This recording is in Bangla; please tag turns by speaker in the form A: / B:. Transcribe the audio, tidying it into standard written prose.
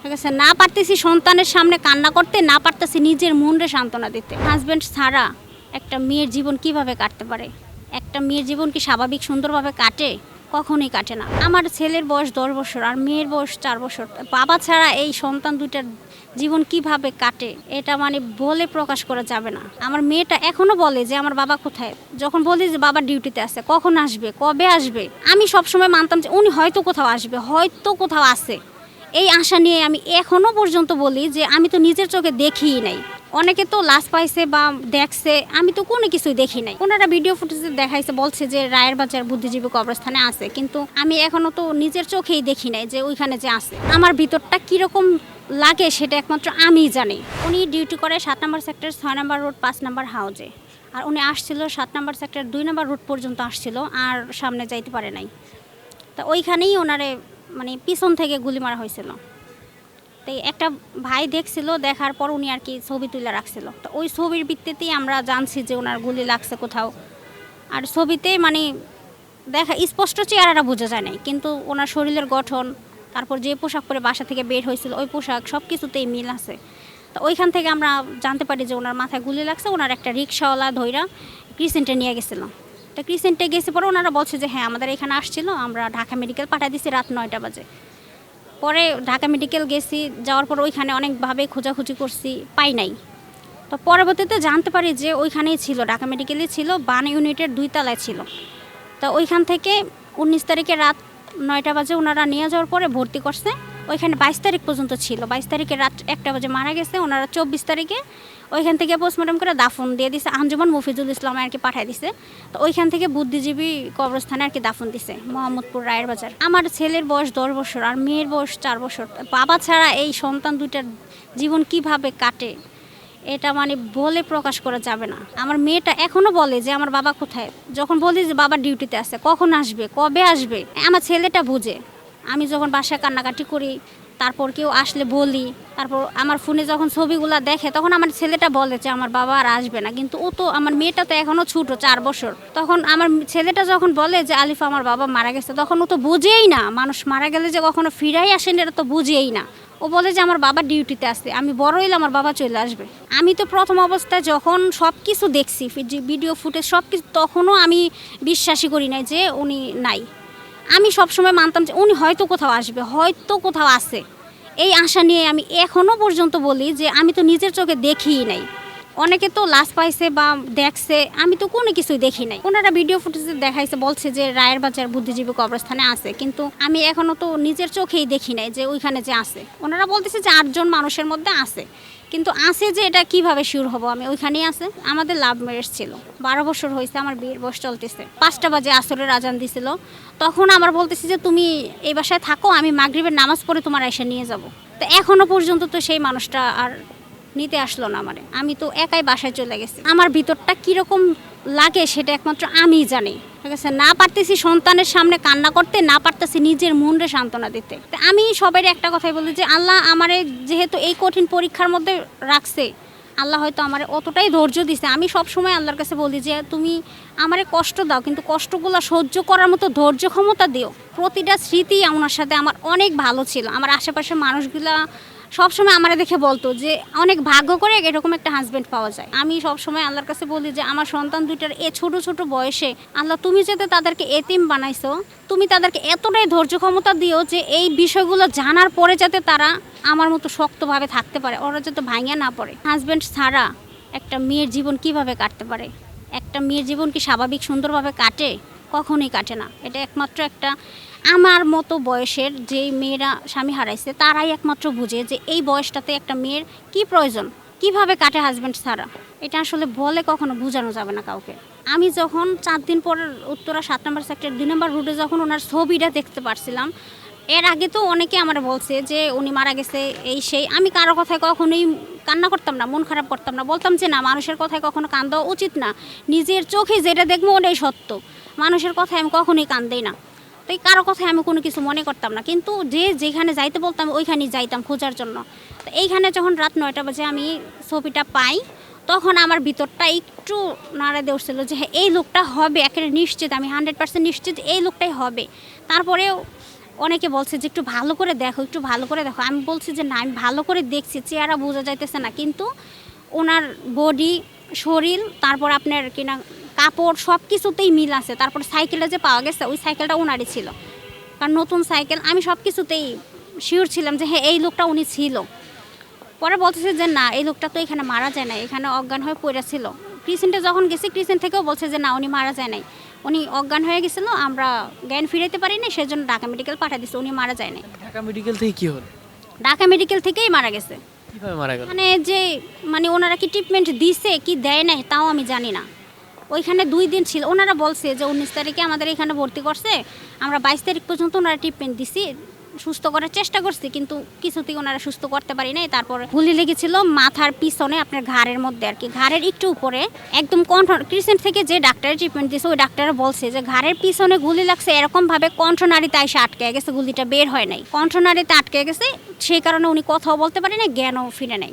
A: ঠিক আছে, না পারতেছি সন্তানের সামনে কান্না করতে, না পারতেছি নিজের মনরে সান্ত্বনা দিতে। হাজব্যান্ড ছাড়া একটা মেয়ের জীবন কিভাবে কাটতে পারে? একটা মেয়ের জীবন কি স্বাভাবিক সুন্দরভাবে কাটে? কখনোই কাটে না। আমার ছেলের বয়স 10 বছর আর মেয়ের বয়স 4 বছর। বাবা ছাড়া এই সন্তান দুইটার জীবন কিভাবে কাটে এটা মানে বলে প্রকাশ করা যাবে না। আমার মেয়েটা এখনো বলে যে আমার বাবা কোথায়, যখন বলি যে বাবা ডিউটিতে আছে, কখন আসবে, কবে আসবে, আমি সবসময় মানতাম যে উনি হয়তো কোথাও আসবে, হয়তো কোথাও আছে। এই আশা নিয়ে আমি এখনো পর্যন্ত বলি যে আমি তো নিজের চোখে দেখিই নাই। অনেকে তো লাশ পাইছে বা দেখছে, আমি তো কোনো কিছুই দেখি নাই। ওনারা ভিডিও ফুটেজে দেখাইছে, বলছে যে রায়ের বাজার বুদ্ধিজীবী কবরস্থানে আছে, কিন্তু আমি এখনো তো নিজের চোখেই দেখি নাই যে ওইখানে যে আছে। আমার ভিতরটা কিরকম লাগে সেটা একমাত্র আমিই জানি। উনি ডিউটি করে 7 নম্বর সেক্টর, 6 নম্বর রোড, 5 নম্বর হাউজে। আর উনি আসছিল 7 নম্বর সেক্টর 2 নম্বর রোড পর্যন্ত আসছিল, আর সামনে যাইতে পারে নাই। তা ওইখানেই ওনারে মানে পিছন থেকে গুলি মারা হয়েছিল। তো একটা ভাই দেখছিল, দেখার পর উনি আর কি ছবি তুলে রাখছিল। তো ওই ছবির ভিত্তিতেই আমরা জানছি যে ওনার গুলি লাগছে কোথাও। আর ছবিতে মানে দেখা স্পষ্ট চেহারাটা বোঝা যায় নাই, কিন্তু ওনার শরীরের গঠন, তারপর যে পোশাক পরে বাসা থেকে বের হয়েছিল ওই পোশাক সব কিছুতেই মিল আছে। তো ওইখান থেকে আমরা জানতে পারি যে ওনার মাথায় গুলি লাগছে। ওনার একটা রিক্সাওয়ালা ধইরা ক্রিসেন্টে নিয়ে গেছিল। তো ক্রিসেন্টে গেছে পরে ওনারা বলছে যে হ্যাঁ আমাদের এখানে আসছিল, আমরা ঢাকা মেডিকেল পাঠিয়ে দিছি রাত 9টা বাজে। পরে ঢাকা মেডিকেল গেছি, যাওয়ার পর ওইখানে অনেকভাবে খোঁজাখুঁজি করছি, পাই নাই। তো পরবর্তীতে জানতে পারি যে ওইখানেই ছিল, ঢাকা মেডিকেলে ছিল, বান ইউনিটের 2 তলায় ছিল। তো ওইখান থেকে 19 তারিখে রাত 9টা বাজে ওনারা নিয়ে যাওয়ার পরে ভর্তি করছে। ওইখানে 22 তারিখ পর্যন্ত ছিল। 22 তারিখে রাত 1টা বাজে মারা গেছে। ওনারা 24 তারিখে ওইখান থেকে পোস্টমর্টম করে দাফন দিয়ে দিছে, আঞ্জুমান মফিজুল ইসলাম আর কি পাঠিয়ে দিছে। তো ওইখান থেকে বুদ্ধিজীবী কবরস্থানে আর কি দাফন দিছে, মোহাম্মদপুর রায়ের বাজার। আমার ছেলের বয়স 10 বছর আর মেয়ের বয়স 4 বছর। বাবা ছাড়া এই সন্তান দুইটার জীবন কিভাবে কাটে এটা মানে বলে প্রকাশ করা যাবে না। আমার মেয়েটা এখনো বলে যে আমার বাবা কোথায়, যখন বলি যে বাবা ডিউটিতে আছে, কখন আসবে, কবে আসবে। আমার ছেলেটা বুঝে। আমি যখন বাসায় কান্নাকাটি করি, তারপর কেউ আসলে বলি, তারপর আমার ফোনে যখন ছবিগুলো দেখে, তখন আমার ছেলেটা বলে যে আমার বাবা আর আসবে না। কিন্তু ও তো, আমার মেয়েটা তো এখনো ছোট, 4 বছর। তখন আমার ছেলেটা যখন বলে যে আলিফা আমার বাবা মারা গেছে, তখন ও তো বুঝেই না মানুষ মারা গেলে যে কখনো ফিরাই আসেন, এটা তো বুঝেই না। ও বলে যে আমার বাবা ডিউটিতে আছে, আমি বড় হইলে আমার বাবা চলে আসবে। আমি তো প্রথম অবস্থায় যখন সব কিছু দেখছি, ভিডিও ফুটেজ সব কিছু, তখনও আমি বিশ্বাসই করি নাই যে উনি নাই। আমি সবসময় মানতাম যে উনি হয়তো কোথাও আসবে, হয়তো কোথাও আছে। এই আশা নিয়ে আমি এখনও পর্যন্ত বলি যে আমি তো নিজের চোখে দেখিই নাই। অনেকে তো লাশ পাইছে বা দেখছে, আমি তো কোনো কিছুই দেখি নাই। ওনারা ভিডিও ফুটেজে দেখাইছে, বলছে যে রায়ের বাজার বুদ্ধিজীবী কবরস্থানে আছে, কিন্তু আমি এখনো তো নিজের চোখেই দেখি নাই যে ওইখানে যে আছে। ওনারা বলতেছে যে 8 জন মানুষের মধ্যে আছে, কিন্তু আছে যে এটা কিভাবে শিওর হব আমি? ওইখানেই আছে। আমাদের লাভ ম্যারেজ ছিল, 12 বছর হয়েছে, আমার বিয়ের বয়স চলতেছে। 5টা বাজে আসরের আজান দিছিল, তখন আমার বলতেছি যে তুমি এই বাসায় থাকো, আমি মাগরিবের নামাজ পড়ে তোমার এসে নিয়ে যাব। তো এখনো পর্যন্ত তো সেই মানুষটা আর নিতে আসলো না আমারে। আমি তো একাই বাসায় চলে গেছি। আমার ভিতরটা কিরকম লাগে সেটা একমাত্র আমিই জানি। ঠিক আছে, না পারতেছি সন্তানের সামনে কান্না করতে, না পারতেছি নিজের মনরে সান্ত্বনা দিতে। তো আমি সবাই একটা কথাই বলি যে আল্লাহ আমারে যেহেতু এই কঠিন পরীক্ষার মধ্যে রাখছে, আল্লাহ হয়তো আমার অতটাই ধৈর্য দিছে। আমি সব সময় আল্লাহর কাছে বলি যে তুমি আমারে কষ্ট দাও, কিন্তু কষ্টগুলো সহ্য করার মতো ধৈর্য ক্ষমতা দিও। প্রতিটা স্মৃতি ওনার সাথে আমার অনেক ভালো ছিল। আমার আশেপাশের মানুষগুলা সবসময় আমার দেখে বলতো যে অনেক ভাগ্য করে এরকম একটা হাজব্যান্ড পাওয়া যায়। আমি সবসময় আল্লাহর কাছে বলি যে আমার সন্তান দুইটার এ ছোট ছোট বয়সে আল্লাহ তুমি যাতে তাদেরকে এতিম বানাইছো, তুমি তাদেরকে এতটাই ধৈর্য ক্ষমতা দিও যে এই বিষয়গুলো জানার পরে যাতে তারা আমার মতো শক্তভাবে থাকতে পারে, ওরা যাতে ভাঙে না পড়ে। হাজব্যান্ড ছাড়া একটা মেয়ের জীবন কিভাবে কাটতে পারে? একটা মেয়ের জীবন কি স্বাভাবিক সুন্দরভাবে কাটে? কখনোই কাটে না। এটা একমাত্র একটা আমার মতো বয়সের যে মেয়েরা স্বামী হারাইছে তারাই একমাত্র বুঝে যে এই বয়সটাতে একটা মেয়ের কি প্রয়োজন, কিভাবে কাটে হাজব্যান্ড ছাড়া। এটা আসলে বলে কখনো বোঝানো যাবে না কাউকে। আমি যখন 4 দিন পর উত্তরা 7 নম্বর সেক্টর 2 নম্বর রুটে যখন ওনার ছবিটা দেখতে পারছিলাম, এর আগে তো অনেকে আমার বলছে যে উনি মারা গেছে এই সেই। আমি কারো কথায় কখনোই কান্না করতাম না, মন খারাপ করতাম না, বলতাম যে না, মানুষের কথায় কখনো কান দেওয়া উচিত না। নিজের চোখে যেটা দেখবো ওটাই সত্য, মানুষের কথায় আমি কখনোই কান দেই না। তো এই কারো কথায় আমি কোনো কিছু মনে করতাম না, কিন্তু যে যেখানে যাইতে বলতাম ওইখানেই যাইতাম খোঁজার জন্য। তো এইখানে যখন রাত 9টা বাজে আমি ছবিটা পাই, তখন আমার ভিতরটা একটু নাড়া দিয়ে উঠছিল যে হ্যাঁ এই লোকটা হবে, একেবারে নিশ্চিত, আমি 100% নিশ্চিত এই লোকটাই হবে। তারপরেও অনেকে বলছে যে একটু ভালো করে দেখো, একটু ভালো করে দেখো। আমি বলছি যে না, আমি ভালো করে দেখছি, চেহারা বোঝা যাইতেছে না, কিন্তু ওনার বডি, শরীর, তারপর আপনার কিনা কাপড় সব কিছুতেই মিল আছে। তারপর সাইকেলটা যে পাওয়া গেছে ওই সাইকেলটা ওনারই ছিল, কারণ নতুন সাইকেল। আমি সব কিছুতেই শিওর ছিলাম যে হ্যাঁ এই লোকটা উনি ছিল। পরে বলতেছে যে না, এই লোকটা তো এখানে মারা যায় না, এখানে অজ্ঞান হয়ে পড়ে ছিল। ক্রিসেন্টে যখন গেছি ক্রিসেন্ট থেকেও বলছে যে না, উনি মারা যায় নাই, উনি অজ্ঞান হয়ে গেছিলো, আমরা জ্ঞান ফিরাইতে পারি না, সেজন্য ঢাকা মেডিকেল পাঠিয়ে দিচ্ছে, উনি মারা যায় নাই।
B: ঢাকা মেডিকেল থেকে কি হলো?
A: ঢাকা মেডিকেল থেকেই মারা গেছে।
B: কিভাবে মারা গেল?
A: মানে যে মানে ওনারা কি ট্রিটমেন্ট দিছে কি দেয় নাই তাও আমি জানি না। ওইখানে 2 দিন ছিল, ওনারা বলছে যে 19 তারিখে আমাদের এখানে ভর্তি করছে, আমরা 22 তারিখ পর্যন্ত ওনারা ট্রিটমেন্ট দিছি, সুস্থ করার চেষ্টা করছি, কিন্তু কিছুতেই ওনারা সুস্থ করতে পারি নাই। তারপরে গুলি লেগেছিল মাথার পিছনে, আপনার ঘাড়ের মধ্যে আর কি, ঘাড়ের একটু উপরে একদম কণ্ঠ। ক্রিসেন্ট থেকে যে ডাক্তারের ট্রিটমেন্ট দিয়েছে ওই ডাক্তার বলছে যে ঘাড়ের পিছনে গুলি লাগছে, এরকমভাবে কণ্ঠনালীতে এসে আটকে গেছে, গুলিটা বের হয় নাই, কণ্ঠনালীতে আটকে গেছে, সেই কারণে উনি কথাও বলতে পারে না, জ্ঞানও ফিরে নাই।